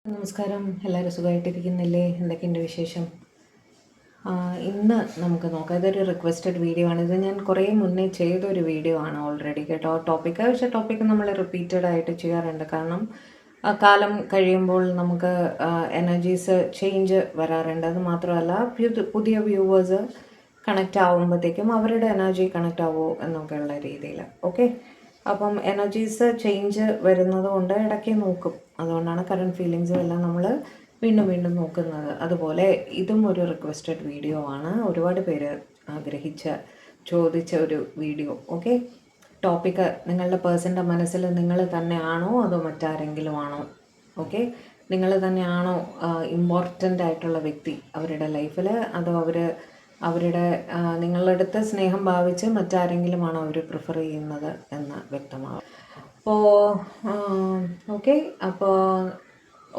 നമസ്കാരം, എല്ലാവരും സുഖമായിട്ടിരിക്കുന്നില്ലേ? എന്തൊക്കെയുണ്ട് വിശേഷം? ഇന്ന് നമുക്ക് നോക്കാം. ഇതൊരു റിക്വസ്റ്റഡ് വീഡിയോ ആണ്. ഇത് ഞാൻ കുറേ മുന്നേ ചെയ്തൊരു വീഡിയോ ആണ് ഓൾറെഡി കേട്ടോ. ടോപ്പിക്ക് നമ്മൾ റിപ്പീറ്റഡ് ആയിട്ട് ചെയ്യാറുണ്ട്. കാരണം കാലം കഴിയുമ്പോൾ നമുക്ക് എനർജീസ് ചേഞ്ച് വരാറുണ്ട്. അത് മാത്രമല്ല പുതിയ വ്യൂവേഴ്സ് കണക്റ്റ് ആവുമ്പോഴത്തേക്കും അവരുടെ എനർജി കണക്റ്റ് ആവുമോ എന്നൊക്കെയുള്ള രീതിയിൽ. ഓക്കെ, അപ്പം എനർജീസ് ചേഞ്ച് വരുന്നത് കൊണ്ട് ഇടയ്ക്ക് നോക്കും. അതുകൊണ്ടാണ് കറണ്ട് ഫീലിങ്സും എല്ലാം നമ്മൾ വീണ്ടും വീണ്ടും നോക്കുന്നത്. അതുപോലെ ഇതും ഒരു റിക്വസ്റ്റഡ് വീഡിയോ ആണ്. ഒരുപാട് പേര് ചോദിച്ച ഒരു വീഡിയോ. ഓക്കെ, ടോപ്പിക്ക് നിങ്ങളുടെ പേഴ്സൻ്റെ മനസ്സിൽ നിങ്ങൾ തന്നെയാണോ അതോ മറ്റാരെങ്കിലും ആണോ? ഓക്കെ, നിങ്ങൾ തന്നെയാണോ ഇമ്പോർട്ടൻ്റ് ആയിട്ടുള്ള വ്യക്തി അവരുടെ ലൈഫിൽ, അതോ അവരുടെ നിങ്ങളുടെ അടുത്ത് സ്നേഹം ഭാവിച്ച് മറ്റാരെങ്കിലുമാണോ അവർ പ്രിഫർ ചെയ്യുന്നത് എന്ന് വ്യക്തമാകും. ഓക്കെ, അപ്പോൾ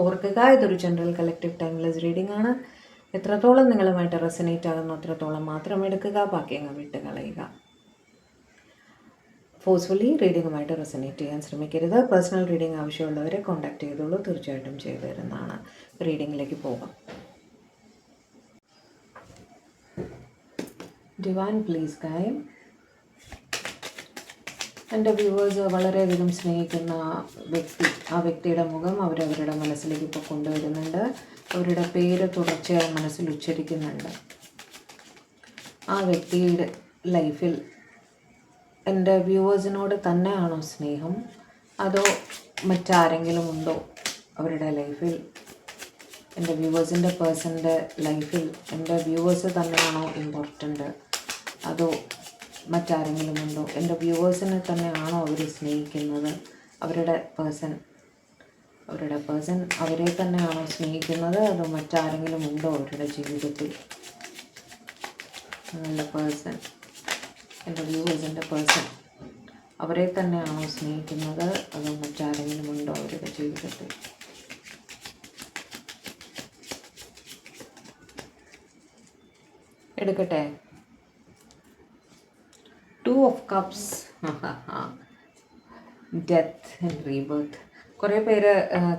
ഓർക്കുക, ഇതൊരു ജനറൽ കളക്റ്റീവ് ടൈംലെസ് റീഡിംഗ് ആണ്. എത്രത്തോളം നിങ്ങളുമായിട്ട് റെസനേറ്റ് ആകുന്നു അത്രത്തോളം മാത്രം എടുക്കുക, ബാക്കി അങ്ങ് വിട്ട് കളയുക. ഫോഴ്സ്ഫുള്ളി റീഡിങ്ങുമായിട്ട് റെസനേറ്റ് ചെയ്യാൻ ശ്രമിക്കരുത്. പേഴ്സണൽ റീഡിംഗ് ആവശ്യമുള്ളവരെ കോൺടാക്ട് ചെയ്തോളൂ, തീർച്ചയായിട്ടും ചെയ്തു തരുന്നതാണ്. റീഡിങ്ങിലേക്ക് പോകാം. Divine please guide. എൻ്റെ വ്യൂവേഴ്സ് വളരെയധികം സ്നേഹിക്കുന്ന ആ വ്യക്തിയുടെ മുഖം അവരവരുടെ മനസ്സിലേക്ക് ഇപ്പോൾ കൊണ്ടുവരുന്നുണ്ട്. അവരുടെ പേര് തുടർച്ചയായി മനസ്സിൽ ഉച്ചരിക്കുന്നുണ്ട്. ആ വ്യക്തിയുടെ ലൈഫിൽ എൻ്റെ വ്യൂവേഴ്സിനോട് തന്നെയാണോ സ്നേഹം, അതോ മറ്റാരെങ്കിലും ഉണ്ടോ അവരുടെ ലൈഫിൽ? എൻ്റെ വ്യൂവേഴ്സിൻ്റെ പേഴ്സൻ്റെ ലൈഫിൽ എൻ്റെ വ്യൂവേഴ്സ് തന്നെയാണോ ഇമ്പോർട്ടൻ്റ്, അതോ മറ്റാരെങ്കിലും ഉണ്ടോ? എൻ്റെ വ്യൂവേഴ്സിനെ തന്നെയാണോ അവർ സ്നേഹിക്കുന്നത്? അവരുടെ പേഴ്സൺ അവരെ തന്നെയാണോ സ്നേഹിക്കുന്നത്, അതോ മറ്റാരെങ്കിലും ഉണ്ടോ അവരുടെ ജീവിതത്തിൽ? നിങ്ങളുടെ പേഴ്സൺ, എൻ്റെ വ്യൂവേഴ്സിൻ്റെ പേഴ്സൺ അവരെ തന്നെയാണോ സ്നേഹിക്കുന്നത്, അതോ മറ്റാരെങ്കിലും ഉണ്ടോ അവരുടെ ജീവിതത്തിൽ? എടുക്കട്ടെ. 2 of Cups, death and rebirth. കുറേ പേര്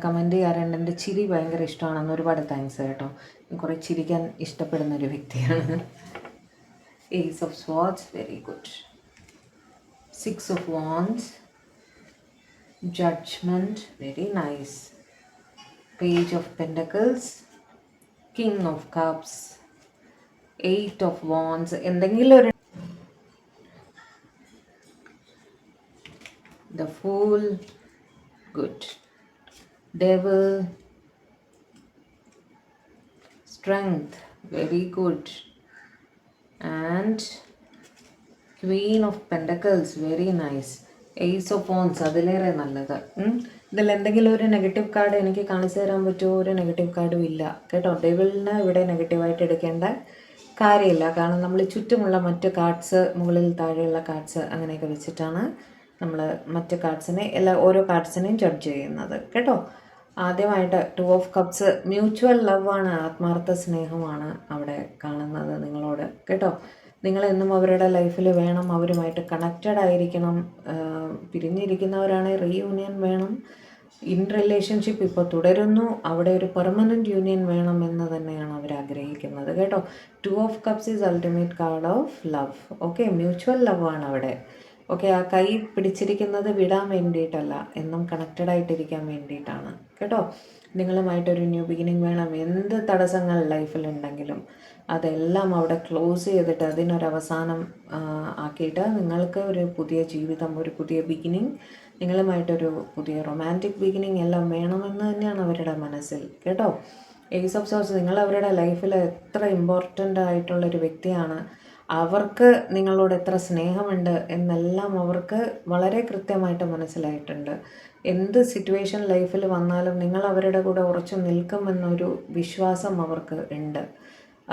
കമൻറ്റ് ചെയ്യാറുണ്ട് എൻ്റെ ചിരി ഭയങ്കര ഇഷ്ടമാണെന്ന്. ഒരുപാട് താങ്ക്സ് കേട്ടോ. കുറേ ചിരിക്കാൻ ഇഷ്ടപ്പെടുന്ന ഒരു വ്യക്തിയാണ്. Ace of Swords, very good. 6 of Wands, Judgment, very nice. Page of Pentacles, King of Cups, 8 of Wands. എന്തെങ്കിലും ഒരു The Fool, good. Devil, Strength, very good. And Queen of Pentacles, very nice. Ace of Wands, അതിലേറെ നല്ലത്. ഇതിൽ എന്തെങ്കിലും ഒരു negative card എനിക്ക് കാണിച്ചു തരാൻ പറ്റുമോ? ഒരു നെഗറ്റീവ് കാർഡും ഇല്ല കേട്ടോ. ഡെവിളിനെ ഇവിടെ നെഗറ്റീവായിട്ട് എടുക്കേണ്ട കാര്യമില്ല. കാരണം നമ്മൾ ചുറ്റുമുള്ള മറ്റ് കാർഡ്സ്, മുകളിൽ താഴെയുള്ള കാർഡ്സ് അങ്ങനെയൊക്കെ വെച്ചിട്ടാണ് നമ്മൾ മറ്റ് കാർഡ്സിനെ ഓരോ കാർഡ്സിനെയും ജഡ്ജ് ചെയ്യുന്നത് കേട്ടോ. ആദ്യമായിട്ട് 2 of Cups, മ്യൂച്വൽ ലവ് ആണ്, ആത്മാർത്ഥ സ്നേഹമാണ് അവിടെ കാണുന്നത് നിങ്ങളോട് കേട്ടോ. നിങ്ങളെന്നും അവരുടെ ലൈഫിൽ വേണം, അവരുമായിട്ട് കണക്റ്റഡ് ആയിരിക്കണം. പിരിഞ്ഞിരിക്കുന്നവരാണ്, റീയൂണിയൻ വേണം. ഇൻ റിലേഷൻഷിപ്പ് ഇപ്പോൾ തുടരുന്നു, അവിടെ ഒരു പെർമനൻറ്റ് യൂണിയൻ വേണം എന്ന് തന്നെയാണ് അവർ ആഗ്രഹിക്കുന്നത് കേട്ടോ. 2 of Cups is ultimate card of love. Okay, mutual love ആണ് അവിടെ. ഓക്കെ, ആ കൈ പിടിച്ചിരിക്കുന്നത് വിടാൻ വേണ്ടിയിട്ടല്ല, എന്നും കണക്റ്റഡ് ആയിട്ടിരിക്കാൻ വേണ്ടിയിട്ടാണ് കേട്ടോ. നിങ്ങളുമായിട്ടൊരു ന്യൂ ബിഗിനിങ് വേണം. എന്ത് തടസ്സങ്ങൾ ലൈഫിലുണ്ടെങ്കിലും അതെല്ലാം അവിടെ ക്ലോസ് ചെയ്തിട്ട് അതിനൊരവസാനം ആക്കിയിട്ട് നിങ്ങൾക്ക് ഒരു പുതിയ ജീവിതം, ഒരു പുതിയ ബിഗിനിങ്, നിങ്ങളുമായിട്ടൊരു പുതിയ റൊമാൻറ്റിക് ബിഗിനിങ് എല്ലാം വേണമെന്ന് തന്നെയാണ് അവരുടെ മനസ്സിൽ കേട്ടോ. ഏസ് ഓഫ് സോഴ്സ്, നിങ്ങൾ അവരുടെ ലൈഫിൽ എത്ര ഇമ്പോർട്ടൻ്റ് ആയിട്ടുള്ളൊരു വ്യക്തിയാണ്, അവർക്ക് നിങ്ങളോട് എത്ര സ്നേഹമുണ്ട് എന്നെല്ലാം അവർക്ക് വളരെ കൃത്യമായിട്ട് മനസ്സിലായിട്ടുണ്ട്. എന്ത് സിറ്റുവേഷൻ ലൈഫിൽ വന്നാലും നിങ്ങൾ അവരുടെ കൂടെ ഉറച്ചു നിൽക്കുമെന്നൊരു വിശ്വാസം അവർക്ക് ഉണ്ട്.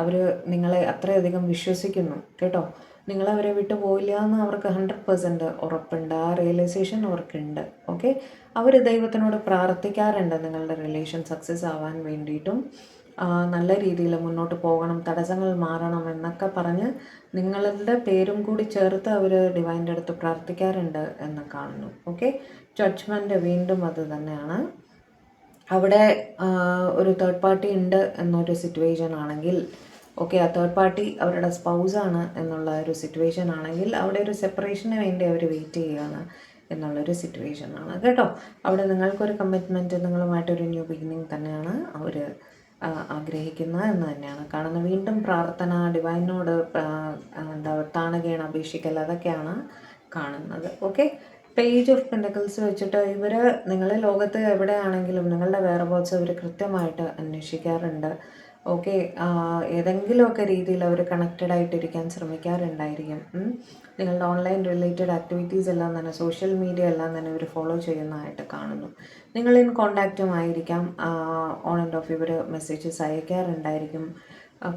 അവർ നിങ്ങളെ അത്രയധികം വിശ്വസിക്കുന്നു കേട്ടോ. നിങ്ങളവരെ വിട്ടു പോയില്ല എന്ന് അവർക്ക് 100% ഉറപ്പുണ്ട്. ആ റിയലൈസേഷൻ അവർക്കുണ്ട്. ഓക്കെ, അവർ ദൈവത്തിനോട് പ്രാർത്ഥിക്കാറുണ്ട് നിങ്ങളുടെ റിലേഷൻ സക്സസ് ആവാൻ വേണ്ടിയിട്ടും, നല്ല രീതിയിൽ മുന്നോട്ട് പോകണം, തടസ്സങ്ങൾ മാറണം എന്നൊക്കെ പറഞ്ഞ് നിങ്ങളുടെ പേരും കൂടി ചേർത്ത് അവർ ഡിവൈൻ്റെ അടുത്ത് പ്രാർത്ഥിക്കാറുണ്ട് എന്ന് കാണുന്നു. ഓക്കെ, ജഡ്ജ്മെൻറ്റ് വീണ്ടും അത് തന്നെയാണ്. അവിടെ ഒരു തേർഡ് പാർട്ടി ഉണ്ട് എന്നൊരു സിറ്റുവേഷൻ ആണെങ്കിൽ, ഓക്കെ, ആ തേർഡ് പാർട്ടി അവരുടെ സ്പൗസാണ് എന്നുള്ള ഒരു സിറ്റുവേഷൻ ആണെങ്കിൽ അവിടെ ഒരു സെപ്പറേഷന് വേണ്ടി അവർ വെയിറ്റ് ചെയ്യുകയാണ് എന്നുള്ളൊരു സിറ്റുവേഷനാണ് കേട്ടോ. അവിടെ നിങ്ങൾക്കൊരു കമ്മിറ്റ്മെൻറ്റ്, നിങ്ങളുമായിട്ടൊരു ന്യൂ ബിഗിനിങ് തന്നെയാണ് അവർ ആഗ്രഹിക്കുന്നത് എന്ന് തന്നെയാണ് കാണുന്നത്. വീണ്ടും പ്രാർത്ഥന, ഡിവൈനോട് എന്താ താണുകയാണ്, അപേക്ഷിക്കൽ, അതൊക്കെയാണ് കാണുന്നത്. ഓക്കെ, പേജ് ഓഫ് പെൻഡക്കിൾസ് വെച്ചിട്ട് ഇവർ നിങ്ങൾ ലോകത്ത് എവിടെയാണെങ്കിലും നിങ്ങളുടെ വെയർബോട്ട്സ് അവർ കൃത്യമായിട്ട് അന്വേഷിക്കാറുണ്ട്. ഓക്കെ, ഏതെങ്കിലുമൊക്കെ രീതിയിൽ അവർ കണക്റ്റഡ് ആയിട്ടിരിക്കാൻ ശ്രമിക്കാറുണ്ടായിരിക്കും. നിങ്ങളുടെ ഓൺലൈൻ റിലേറ്റഡ് ആക്ടിവിറ്റീസ് എല്ലാം തന്നെ, സോഷ്യൽ മീഡിയ എല്ലാം തന്നെ ഇവർ ഫോളോ ചെയ്യുന്നതായിട്ട് കാണുന്നു. നിങ്ങൾ ഇൻ കോണ്ടാക്റ്റും ആയിരിക്കാം. ഓൺ ആൻഡ് ഓഫ് ഇവർ മെസ്സേജസ് അയക്കാറുണ്ടായിരിക്കും,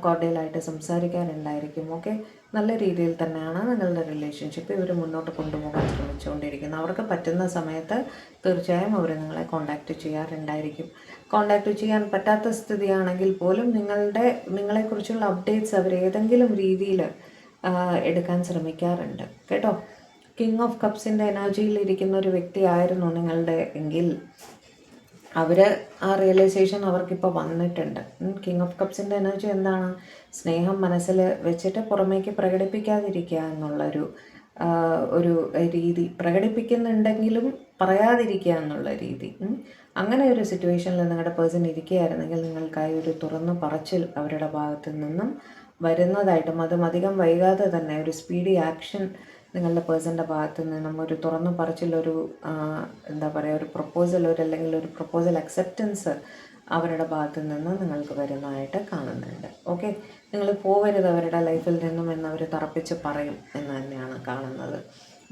കോർഡിയലായിട്ട് സംസാരിക്കാറുണ്ടായിരിക്കും. ഓക്കെ, നല്ല രീതിയിൽ തന്നെയാണ് നിങ്ങളുടെ റിലേഷൻഷിപ്പ് ഇവർ മുന്നോട്ട് കൊണ്ടുപോകാൻ ശ്രമിച്ചുകൊണ്ടിരിക്കുന്നത്. അവർക്ക് പറ്റുന്ന സമയത്ത് തീർച്ചയായും അവർ നിങ്ങളെ കോണ്ടാക്റ്റ് ചെയ്യാറുണ്ടായിരിക്കും. കോണ്ടാക്റ്റ് ചെയ്യാൻ പറ്റാത്ത സ്ഥിതിയാണെങ്കിൽ പോലും നിങ്ങളെക്കുറിച്ചുള്ള അപ്ഡേറ്റ്സ് അവർ ഏതെങ്കിലും രീതിയിൽ എടുക്കാൻ ശ്രമിക്കാറുണ്ട് കേട്ടോ. കിങ് ഓഫ് കപ്സിൻ്റെ എനർജിയിൽ ഇരിക്കുന്ന ഒരു വ്യക്തിയായിരുന്നു നിങ്ങളുടെ എങ്കിൽ അവർ ആ റിയലൈസേഷൻ അവർക്കിപ്പോൾ വന്നിട്ടുണ്ട്. കിങ് ഓഫ് കപ്സിൻ്റെ എനർജി എന്താണ്? സ്നേഹം മനസ്സിൽ വെച്ചിട്ട് പുറമേക്ക് പ്രകടിപ്പിക്കാതിരിക്കുക എന്നുള്ളൊരു ഒരു രീതി, പ്രകടിപ്പിക്കുന്നുണ്ടെങ്കിലും പറയാതിരിക്കുക എന്നുള്ള രീതി. അങ്ങനെ ഒരു സിറ്റുവേഷനിൽ നിങ്ങളുടെ പേഴ്സൺ ഇരിക്കുകയായിരുന്നെങ്കിൽ നിങ്ങൾക്കായി ഒരു തുറന്നു പറച്ചിൽ അവരുടെ ഭാഗത്തു നിന്നും വരുന്നതായിട്ടും, അതും അധികം വൈകാതെ തന്നെ ഒരു സ്പീഡി ആക്ഷൻ നിങ്ങളുടെ പേഴ്സൻ്റെ ഭാഗത്തു നിന്നും ഒരു തുറന്നു പറച്ചിലൊരു എന്താ പറയുക, ഒരു പ്രപ്പോസൽ, അല്ലെങ്കിൽ ഒരു പ്രപ്പോസൽ അക്സെപ്റ്റൻസ് അവരുടെ ഭാഗത്തു നിന്ന് നിങ്ങൾക്ക് വരുന്നതായിട്ട് കാണുന്നുണ്ട്. ഓക്കെ, നിങ്ങൾ പോവരുത് അവരുടെ ലൈഫിൽ നിന്നും എന്നവർ തറപ്പിച്ച് പറയും എന്ന് തന്നെയാണ് കാണുന്നത്.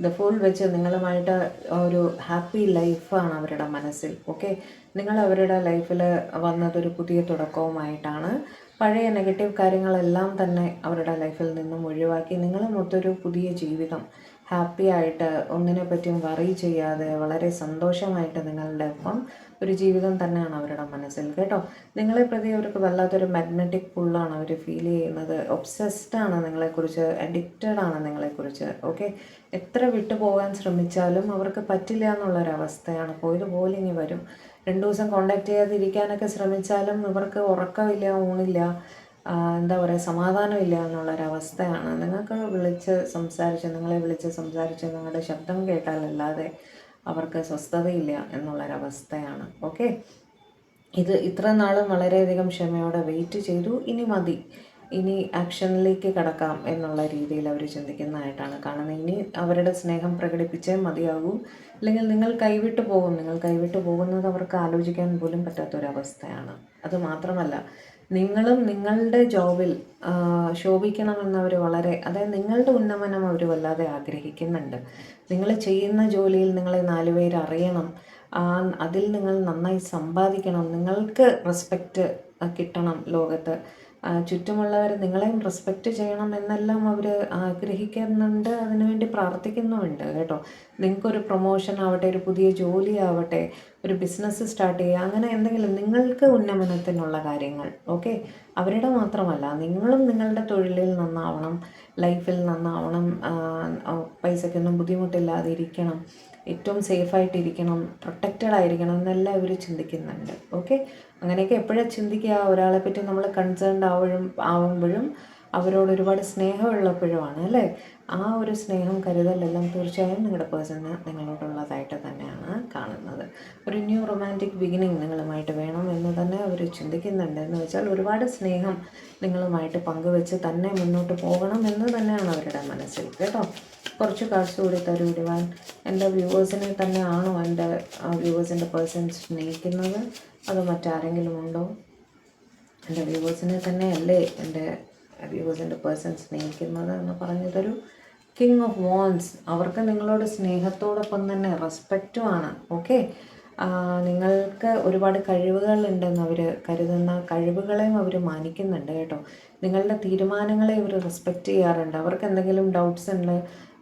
ദ ഫുൾ വെച്ച് നിങ്ങളുമായിട്ട് ഒരു ഹാപ്പി ലൈഫാണ് അവരുടെ മനസ്സിൽ. ഓക്കെ, നിങ്ങൾ അവരുടെ ലൈഫിൽ വന്നതൊരു പുതിയ തുടക്കവുമായിട്ടാണ്. പഴയ നെഗറ്റീവ് കാര്യങ്ങളെല്ലാം തന്നെ അവരുടെ ലൈഫിൽ നിന്നും ഒഴിവാക്കി നിങ്ങളുമൊത്തൊരു പുതിയ ജീവിതം, ഹാപ്പി ആയിട്ട് ഒന്നിനെ പറ്റിയും വറി ചെയ്യാതെ വളരെ സന്തോഷമായിട്ട് നിങ്ങളുടെ ഒപ്പം ഒരു ജീവിതം തന്നെയാണ് അവരുടെ മനസ്സിൽ കേട്ടോ. നിങ്ങളെ പ്രതി അവർക്ക് വല്ലാത്തൊരു മാഗ്നറ്റിക് പുള്ളാണ് അവർ ഫീൽ ചെയ്യുന്നത്. ഒബ്സെസ്ഡ് ആണ് നിങ്ങളെക്കുറിച്ച്, അഡിക്റ്റഡ് ആണ് നിങ്ങളെക്കുറിച്ച്. ഓക്കെ, എത്ര വിട്ടുപോകാൻ ശ്രമിച്ചാലും അവർക്ക് പറ്റില്ല എന്നുള്ളൊരവസ്ഥയാണ്. പോയതുപോലെ ഇനി വരും. 2 ദിവസം കോണ്ടാക്ട് ചെയ്യാതിരിക്കാനൊക്കെ ശ്രമിച്ചാലും ഇവർക്ക് ഉറക്കമില്ല, ഊണില്ല, എന്താ പറയുക, സമാധാനമില്ല എന്നുള്ളൊരവസ്ഥയാണ്. നിങ്ങൾക്ക് നിങ്ങളെ വിളിച്ച് സംസാരിച്ച് നിങ്ങളുടെ ശബ്ദം കേട്ടാലല്ലാതെ അവർക്ക് സ്വസ്ഥതയില്ല എന്നുള്ളൊരവസ്ഥയാണ്. ഓക്കെ, ഇത്ര നാളും വളരെയധികം ക്ഷമയോടെ വെയിറ്റ് ചെയ്തു, ഇനി മതി, ഇനി ആക്ഷനിലേക്ക് കടക്കാം എന്നുള്ള രീതിയിൽ അവർ ചിന്തിക്കുന്നതായിട്ടാണ് കാണുന്നത്. ഇനി അവരുടെ സ്നേഹം പ്രകടിപ്പിച്ചേ മതിയാകൂ, അല്ലെങ്കിൽ നിങ്ങൾ കൈവിട്ടു പോകും. നിങ്ങൾ കൈവിട്ടു പോകുന്നത് അവർക്ക് ആലോചിക്കാൻ പോലും പറ്റാത്തൊരവസ്ഥയാണ്. അതുമാത്രമല്ല, നിങ്ങളും നിങ്ങളുടെ ജോബിൽ ശോഭിക്കണമെന്ന് അവർ അതായത് നിങ്ങളുടെ ഉന്നമനം അവർ വല്ലാതെ ആഗ്രഹിക്കുന്നുണ്ട്. നിങ്ങൾ ചെയ്യുന്ന ജോലിയിൽ നിങ്ങളെ 4 പേര് അറിയണം, അതിൽ നിങ്ങൾ നന്നായി സമ്പാദിക്കണം, നിങ്ങൾക്ക് റെസ്പെക്റ്റ് കിട്ടണം ലോകത്ത്, ചുറ്റുമുള്ളവർ നിങ്ങളെയും റെസ്പെക്റ്റ് ചെയ്യണം എന്നെല്ലാം അവർ ആഗ്രഹിക്കുന്നുണ്ട്, അതിനുവേണ്ടി പ്രാർത്ഥിക്കുന്നുമുണ്ട് കേട്ടോ. നിങ്ങൾക്കൊരു പ്രൊമോഷൻ ആവട്ടെ, ഒരു പുതിയ ജോലി ആവട്ടെ, ഒരു ബിസിനസ് സ്റ്റാർട്ട് ചെയ്യുക, അങ്ങനെ എന്തെങ്കിലും നിങ്ങൾക്ക് ഉന്നമനത്തിനുള്ള കാര്യങ്ങൾ. ഓക്കെ, അവരുടെ മാത്രമല്ല, നിങ്ങളും നിങ്ങളുടെ തൊഴിലിൽ നന്നാവണം, ലൈഫിൽ നന്നാവണം, പൈസയ്ക്കൊന്നും ബുദ്ധിമുട്ടില്ലാതെ ഇരിക്കണം, ഏറ്റവും സേഫായിട്ടിരിക്കണം, പ്രൊട്ടക്റ്റഡ് ആയിരിക്കണം എന്നെല്ലാം ഇവർ ചിന്തിക്കുന്നുണ്ട്. ഓക്കെ, അങ്ങനെയൊക്കെ എപ്പോഴാണ് ചിന്തിക്കുക? ഒരാളെ പറ്റി നമ്മൾ കൺസേൺഡ് ആവുമ്പോഴും അവരോട് ഒരുപാട് സ്നേഹമുള്ളപ്പോഴുമാണ് അല്ലേ? ആ ഒരു സ്നേഹം, കരുതലെല്ലാം തീർച്ചയായും നിങ്ങളുടെ പേഴ്സണ് നിങ്ങളോടുള്ളതായിട്ട് തന്നെയാണ് കാണുന്നത്. ഒരു ന്യൂ റൊമാൻറ്റിക് ബിഗിനിങ് നിങ്ങളുമായിട്ട് വേണം എന്ന് തന്നെ അവർ ചിന്തിക്കുന്നുണ്ട്. എന്ന് വെച്ചാൽ ഒരുപാട് സ്നേഹം നിങ്ങളുമായിട്ട് പങ്കുവെച്ച് തന്നെ മുന്നോട്ട് പോകണം എന്ന് തന്നെയാണ് അവരുടെ മനസ്സിൽ കേട്ടോ. കുറച്ച് കാർഡ്സ് കൂടി തരുവിടുവാൻ. എൻ്റെ വ്യൂവേഴ്സിനെ തന്നെയാണോ എൻ്റെ വ്യൂവേഴ്സിൻ്റെ പേഴ്സൺസ് സ്നേഹിക്കുന്നത്, അത് മറ്റാരെങ്കിലും ഉണ്ടോ? എൻ്റെ വ്യൂവേഴ്സിനെ തന്നെയല്ലേ എൻ്റെ വ്യൂവേഴ്സിൻ്റെ പേഴ്സൺസ് സ്നേഹിക്കുന്നത് എന്ന് പറഞ്ഞു തരൂ. കിങ് ഓഫ് വാൻസ്, അവർക്ക് നിങ്ങളോട് സ്നേഹത്തോടൊപ്പം തന്നെ റെസ്പെക്റ്റുമാണ്. ഓക്കെ, നിങ്ങൾക്ക് ഒരുപാട് കഴിവുകളുണ്ടെന്ന് അവർ കരുതുന്ന കഴിവുകളെയും അവർ മാനിക്കുന്നുണ്ട് കേട്ടോ. നിങ്ങളുടെ തീരുമാനങ്ങളെ ഇവർ റെസ്പെക്റ്റ് ചെയ്യാറുണ്ട്. അവർക്ക് എന്തെങ്കിലും ഡൗട്ട്സ് ഉണ്ട്,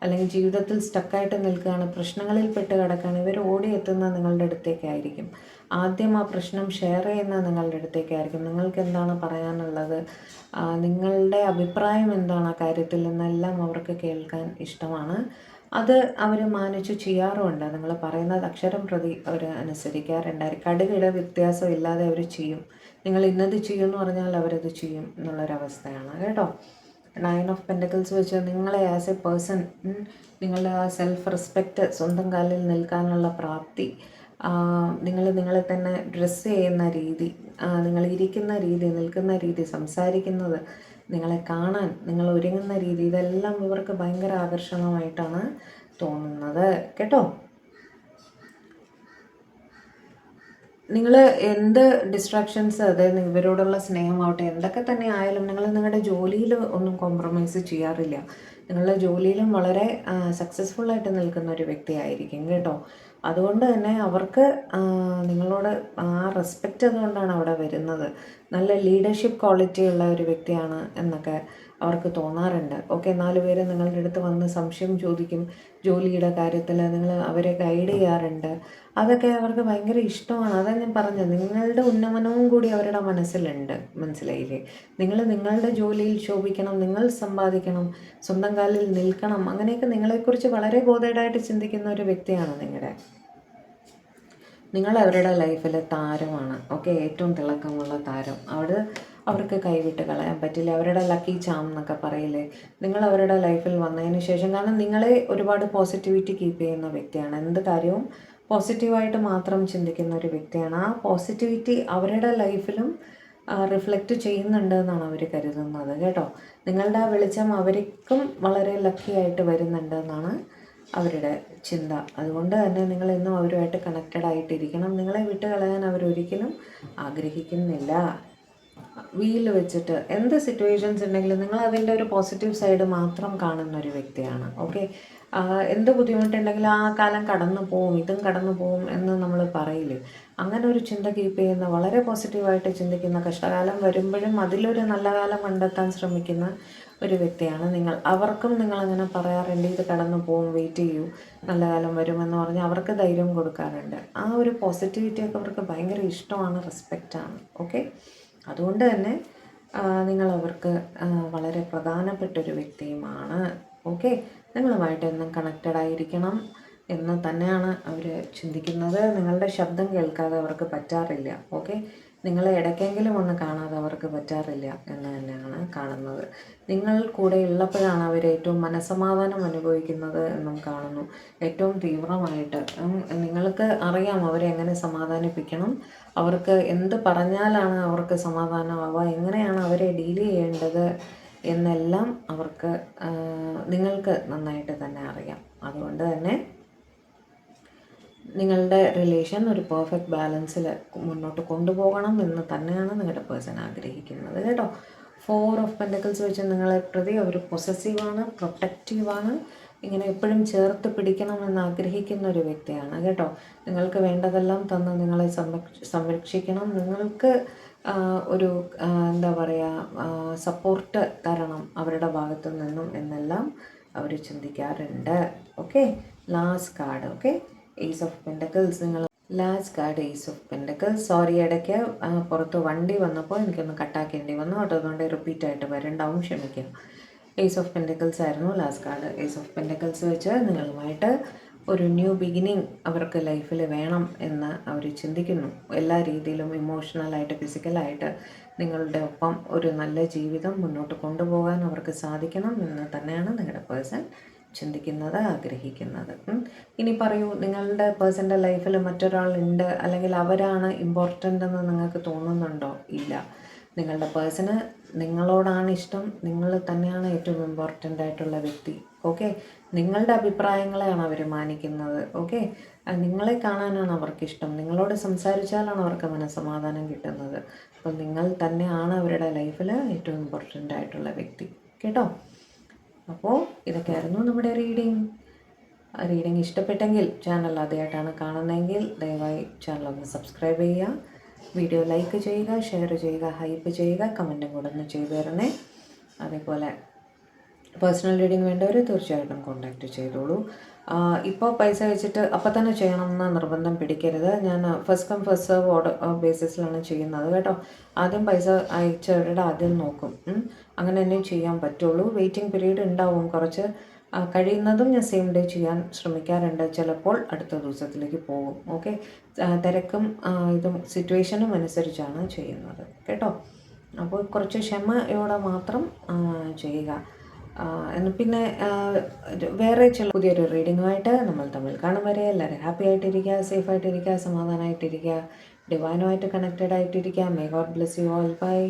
അല്ലെങ്കിൽ ജീവിതത്തിൽ സ്റ്റക്കായിട്ട് നിൽക്കുകയാണ്, പ്രശ്നങ്ങളിൽ പെട്ട് കിടക്കുകയാണ്, ഇവർ ഓടിയെത്തുന്ന നിങ്ങളുടെ അടുത്തേക്കായിരിക്കും. ആദ്യം ആ പ്രശ്നം ഷെയർ ചെയ്യുന്ന നിങ്ങളുടെ അടുത്തേക്കായിരിക്കും. നിങ്ങൾക്ക് എന്താണ് പറയാനുള്ളത്, നിങ്ങളുടെ അഭിപ്രായം എന്താണ് ആ കാര്യത്തിൽ നിന്നെല്ലാം അവർക്ക് കേൾക്കാൻ ഇഷ്ടമാണ്. അത് അവർ മാനിച്ചു ചെയ്യാറുമുണ്ട്. നിങ്ങൾ പറയുന്നത് അക്ഷരം പ്രതി അവർ അനുസരിക്കാറുണ്ടായിരിക്കും. കടുകിട വ്യത്യാസം ഇല്ലാതെ അവർ ചെയ്യും. നിങ്ങൾ ഇന്നത് ചെയ്യുമെന്ന് പറഞ്ഞാൽ അവരത് ചെയ്യും എന്നുള്ളൊരവസ്ഥയാണ് കേട്ടോ. 9 ഓഫ് പെൻറ്റക്കിൾസ് വെച്ച് നിങ്ങളെ ആസ് എ പേഴ്സൺ, നിങ്ങളുടെ ആ സെൽഫ് റെസ്പെക്റ്റ്, സ്വന്തം കാലിൽ നിൽക്കാനുള്ള പ്രാപ്തി, നിങ്ങൾ നിങ്ങളെ തന്നെ ഡ്രസ്സ് ചെയ്യുന്ന രീതി, നിങ്ങൾ ഇരിക്കുന്ന രീതി, നിൽക്കുന്ന രീതി, സംസാരിക്കുന്നത്, നിങ്ങളെ കാണാൻ നിങ്ങൾ ഒരുങ്ങുന്ന രീതി, ഇതെല്ലാം ഇവർക്ക് ഭയങ്കര ആകർഷണമായിട്ടാണ് തോന്നുന്നത് കേട്ടോ. നിങ്ങൾ എന്ത് ഡിസ്ട്രാക്ഷൻസ്, അതായത് ഇവരോടുള്ള സ്നേഹമാവട്ടെ എന്തൊക്കെ തന്നെ ആയാലും നിങ്ങൾ നിങ്ങളുടെ ജോലിയിൽ ഒന്നും കോംപ്രമൈസ് ചെയ്യാറില്ല. നിങ്ങളുടെ ജോലിയിലും വളരെ സക്സസ്ഫുള്ളായിട്ട് നിൽക്കുന്ന ഒരു വ്യക്തിയായിരിക്കും കേട്ടോ. അതുകൊണ്ട് തന്നെ അവർക്ക് നിങ്ങളോട് ആ റെസ്പെക്റ്റ് അതുകൊണ്ടാണ് അവിടെ വരുന്നത്. നല്ല ലീഡർഷിപ്പ് ക്വാളിറ്റി ഉള്ള ഒരു വ്യക്തിയാണ് എന്നൊക്കെ അവർക്ക് തോന്നാറുണ്ട്. ഓക്കെ, 4 പേര് നിങ്ങളുടെ അടുത്ത് വന്ന് സംശയം ചോദിക്കും ജോലിയുടെ കാര്യത്തിൽ, നിങ്ങൾ അവരെ ഗൈഡ് ചെയ്യാറുണ്ട്. അതൊക്കെ അവർക്ക് ഭയങ്കര ഇഷ്ടമാണ്. അതാണ് ഞാൻ പറഞ്ഞത്, നിങ്ങളുടെ ഉന്നമനവും കൂടി അവരുടെ മനസ്സിലുണ്ട്. മനസ്സിലായില്ലേ? നിങ്ങൾ നിങ്ങളുടെ ജോലിയിൽ ശോഭിക്കണം, നിങ്ങൾ സമ്പാദിക്കണം, സ്വന്തം കാലിൽ നിൽക്കണം, അങ്ങനെയൊക്കെ നിങ്ങളെക്കുറിച്ച് വളരെ ബോധേഡായിട്ട് ചിന്തിക്കുന്ന ഒരു വ്യക്തിയാണ് നിങ്ങൾ അവരുടെ ലൈഫിലെ താരമാണ്. ഓക്കെ, ഏറ്റവും തിളക്കമുള്ള താരം. അവർക്ക് കൈവിട്ട് കളയാൻ പറ്റില്ല. അവരുടെ ലക്കി ചാം എന്നൊക്കെ പറയില്ലേ, നിങ്ങൾ അവരുടെ ലൈഫിൽ വന്നതിന് ശേഷം, കാരണം നിങ്ങളെ ഒരുപാട് പോസിറ്റിവിറ്റി കീപ്പ് ചെയ്യുന്ന വ്യക്തിയാണ്. എന്ത് കാര്യവും പോസിറ്റീവായിട്ട് മാത്രം ചിന്തിക്കുന്ന ഒരു വ്യക്തിയാണ്. ആ പോസിറ്റിവിറ്റി അവരുടെ ലൈഫിലും റിഫ്ലക്റ്റ് ചെയ്യുന്നുണ്ട് എന്നാണ് അവർ കരുതുന്നത് കേട്ടോ. നിങ്ങളുടെ ആ വെളിച്ചം അവർക്കും വളരെ ലക്കി ആയിട്ട് വരുന്നുണ്ട് എന്നാണ് അവരുടെ ചിന്ത. അതുകൊണ്ട് തന്നെ നിങ്ങൾ എന്നും അവരുമായിട്ട് കണക്റ്റഡ് ആയിട്ടിരിക്കണം. നിങ്ങളെ വിട്ട് കളയാൻ അവരൊരിക്കലും ആഗ്രഹിക്കുന്നില്ല. വീൽ വെച്ചിട്ട് എന്ത് സിറ്റുവേഷൻസ് ഉണ്ടെങ്കിലും നിങ്ങൾ അതിൻ്റെ ഒരു പോസിറ്റീവ് സൈഡ് മാത്രം കാണുന്ന ഒരു വ്യക്തിയാണ്. ഓക്കെ, എന്ത് ബുദ്ധിമുട്ടുണ്ടെങ്കിലും ആ കാലം കടന്നു പോവും, ഇതും കടന്നു പോവും എന്ന് നമ്മൾ പറയില്ലേ, അങ്ങനെ ഒരു ചിന്ത കീപ്പ് ചെയ്യുന്ന, വളരെ പോസിറ്റീവായിട്ട് ചിന്തിക്കുന്ന, കഷ്ടകാലം വരുമ്പോഴും അതിലൊരു നല്ല കാലം കണ്ടെത്താൻ ശ്രമിക്കുന്ന ഒരു വ്യക്തിയാണ് നിങ്ങൾ. അവർക്കും നിങ്ങളങ്ങനെ പറയാറുണ്ട്, ഇത് കടന്നു പോവും, വെയിറ്റ് ചെയ്യൂ, നല്ല കാലം വരുമെന്ന് പറഞ്ഞ് അവർക്ക് ധൈര്യം കൊടുക്കാറുണ്ട്. ആ ഒരു പോസിറ്റിവിറ്റിയൊക്കെ അവർക്ക് ഭയങ്കര ഇഷ്ടമാണ്, റെസ്പെക്റ്റാണ്. ഓക്കെ, അതുകൊണ്ട് തന്നെ നിങ്ങൾ അവർക്ക് വളരെ പ്രധാനപ്പെട്ടൊരു വ്യക്തിയുമാണ്. ഓക്കെ, നിങ്ങളുമായിട്ട് എന്നും കണക്റ്റഡ് ആയിരിക്കണം എന്ന് തന്നെയാണ് അവർ ചിന്തിക്കുന്നത്. നിങ്ങളുടെ ശബ്ദം കേൾക്കാതെ അവർക്ക് പറ്റാറില്ല. ഓക്കെ, നിങ്ങളെ ഇടയ്ക്കെങ്കിലും ഒന്ന് കാണാതെ അവർക്ക് പറ്റാറില്ല എന്ന് തന്നെയാണ് കാണുന്നത്. നിങ്ങൾ കൂടെ ഉള്ളപ്പോഴാണ് അവർ ഏറ്റവും മനസ്സമാധാനം അനുഭവിക്കുന്നത് എന്നും കാണുന്നു. ഏറ്റവും തീവ്രമായിട്ട് നിങ്ങൾക്ക് അറിയാം അവരെ എങ്ങനെ സമാധാനിപ്പിക്കണം, അവർക്ക് എന്ത് പറഞ്ഞാലാണ് അവർക്ക് സമാധാനമാവുക, എങ്ങനെയാണ് അവരെ ഡീൽ ചെയ്യേണ്ടത് എന്നെല്ലാം അവർക്ക് നിങ്ങൾക്ക് നന്നായിട്ട് തന്നെ അറിയാം. അതുകൊണ്ട് തന്നെ നിങ്ങളുടെ റിലേഷൻ ഒരു പെർഫെക്റ്റ് ബാലൻസിൽ മുന്നോട്ട് കൊണ്ടുപോകണം എന്ന് തന്നെയാണ് നിങ്ങളുടെ പേഴ്സൺ ആഗ്രഹിക്കുന്നത് കേട്ടോ. 4 ഓഫ് പെൻറ്റക്കിൾസ് വെച്ച് നിങ്ങളെ പ്രതി അവർ പൊസസീവാണ്, പ്രൊട്ടക്റ്റീവാണ്, ഇങ്ങനെ എപ്പോഴും ചേർത്ത് പിടിക്കണമെന്ന് ആഗ്രഹിക്കുന്ന ഒരു വ്യക്തിയാണ് കേട്ടോ. നിങ്ങൾക്ക് വേണ്ടതെല്ലാം തന്ന് നിങ്ങളെ സംരക്ഷിക്കണം, നിങ്ങൾക്ക് ഒരു എന്താ പറയുക, സപ്പോർട്ട് തരണം അവരുടെ ഭാഗത്തു നിന്നും എന്നെല്ലാം അവർ ചിന്തിക്കാറുണ്ട്. Okay, last card. Okay, ace of pentacles. നിങ്ങൾ last card ace of pentacles. Sorry, ഇടയ്ക്ക് പുറത്ത് വണ്ടി വന്നപ്പോൾ എനിക്കൊന്ന് കട്ടാക്കേണ്ടി വന്നു കേട്ടോ, അതുകൊണ്ട് റിപ്പീറ്റായിട്ട് വരണ്ടാവും, ക്ഷമിക്കാം. ഏസ് ഓഫ് പെൻറ്റക്കിൾസ് ആയിരുന്നു last card. Ace of pentacles വെച്ച് നിങ്ങളുമായിട്ട് ഒരു ന്യൂ ബിഗിനിങ് അവർക്ക് ലൈഫിൽ വേണം എന്ന് അവർ ചിന്തിക്കുന്നു. എല്ലാ രീതിയിലും ഇമോഷണലായിട്ട്, ഫിസിക്കലായിട്ട് നിങ്ങളുടെ ഒപ്പം ഒരു നല്ല ജീവിതം മുന്നോട്ട് കൊണ്ടുപോകാൻ അവർക്ക് സാധിക്കണം എന്ന് തന്നെയാണ് നിങ്ങളുടെ പേഴ്സൺ ചിന്തിക്കുന്നത്, ആഗ്രഹിക്കുന്നത്. ഇനി പറയൂ, നിങ്ങളുടെ പേഴ്സൻ്റെ ലൈഫിൽ മറ്റൊരാളുണ്ട്, അല്ലെങ്കിൽ അവരാണ് ഇമ്പോർട്ടൻ്റ് എന്ന് നിങ്ങൾക്ക് തോന്നുന്നുണ്ടോ? ഇല്ല. നിങ്ങളുടെ പേഴ്സണ് നിങ്ങളോടാണ് ഇഷ്ടം, നിങ്ങൾ തന്നെയാണ് ഏറ്റവും ഇമ്പോർട്ടൻ്റ് ആയിട്ടുള്ള വ്യക്തി. ഓക്കെ, നിങ്ങളുടെ അഭിപ്രായങ്ങളെയാണ് അവർ മാനിക്കുന്നത്. ഓക്കെ, നിങ്ങളെ കാണാനാണ് അവർക്കിഷ്ടം, നിങ്ങളോട് സംസാരിച്ചാലാണ് അവർക്ക് മനസ്സമാധാനം കിട്ടുന്നത്. അപ്പോൾ നിങ്ങൾ തന്നെയാണ് അവരുടെ ലൈഫിൽ ഏറ്റവും ഇമ്പോർട്ടൻ്റ് ആയിട്ടുള്ള വ്യക്തി കേട്ടോ. അപ്പോൾ ഇതൊക്കെയായിരുന്നു നമ്മുടെ റീഡിങ് ഇഷ്ടപ്പെട്ടെങ്കിൽ, ചാനൽ ആദ്യമായിട്ടാണ് കാണുന്നതെങ്കിൽ ദയവായി ചാനൽ ഒന്ന് സബ്സ്ക്രൈബ് ചെയ്യുക, വീഡിയോ ലൈക്ക് ചെയ്യുക, ഷെയർ ചെയ്യുക, ഹൈപ്പ് ചെയ്യുക, കമൻറ്റും കൂടെ ഒന്ന് ചെയ്തു തരണേ. അതേപോലെ പേഴ്സണൽ റീഡിങ് വേണ്ടവർ തീർച്ചയായിട്ടും കോൺടാക്റ്റ് ചെയ്തോളൂ. ഇപ്പോൾ പൈസ വെച്ചിട്ട് അപ്പം തന്നെ ചെയ്യണമെന്ന് നിർബന്ധം പിടിക്കരുത്. ഞാൻ first come first serve order ബേസിസിലാണ് ചെയ്യുന്നത് കേട്ടോ. ആദ്യം പൈസ അയച്ചവരുടെ ആദ്യം നോക്കും, അങ്ങനെ തന്നെ ചെയ്യാൻ പറ്റുള്ളൂ. വെയിറ്റിംഗ് പീരീഡ് ഉണ്ടാവും കുറച്ച്. കഴിയുന്നതും ഞാൻ സെയിം ഡേ ചെയ്യാൻ ശ്രമിക്കാറുണ്ട്. ചിലപ്പോൾ അടുത്ത ദിവസത്തിലേക്ക് പോകും. ഓക്കെ, തിരക്കും ഇതും സിറ്റുവേഷനും അനുസരിച്ചാണ് ചെയ്യുന്നത് കേട്ടോ. അപ്പോൾ കുറച്ച് ക്ഷമയോടെ മാത്രം ചെയ്യുക. പിന്നെ വേറെ ചില പുതിയൊരു റീഡിങ്ങുമായിട്ട് നമ്മൾ തമ്മിൽ കാണും വരെ എല്ലാവരും ഹാപ്പി ആയിട്ടിരിക്കുക, സേഫ് ആയിട്ടിരിക്കുക, സമാധാനമായിട്ടിരിക്കുക, ഡിവൈനുമായിട്ട് കണക്റ്റഡ് ആയിട്ടിരിക്കുക. May God bless you all. By.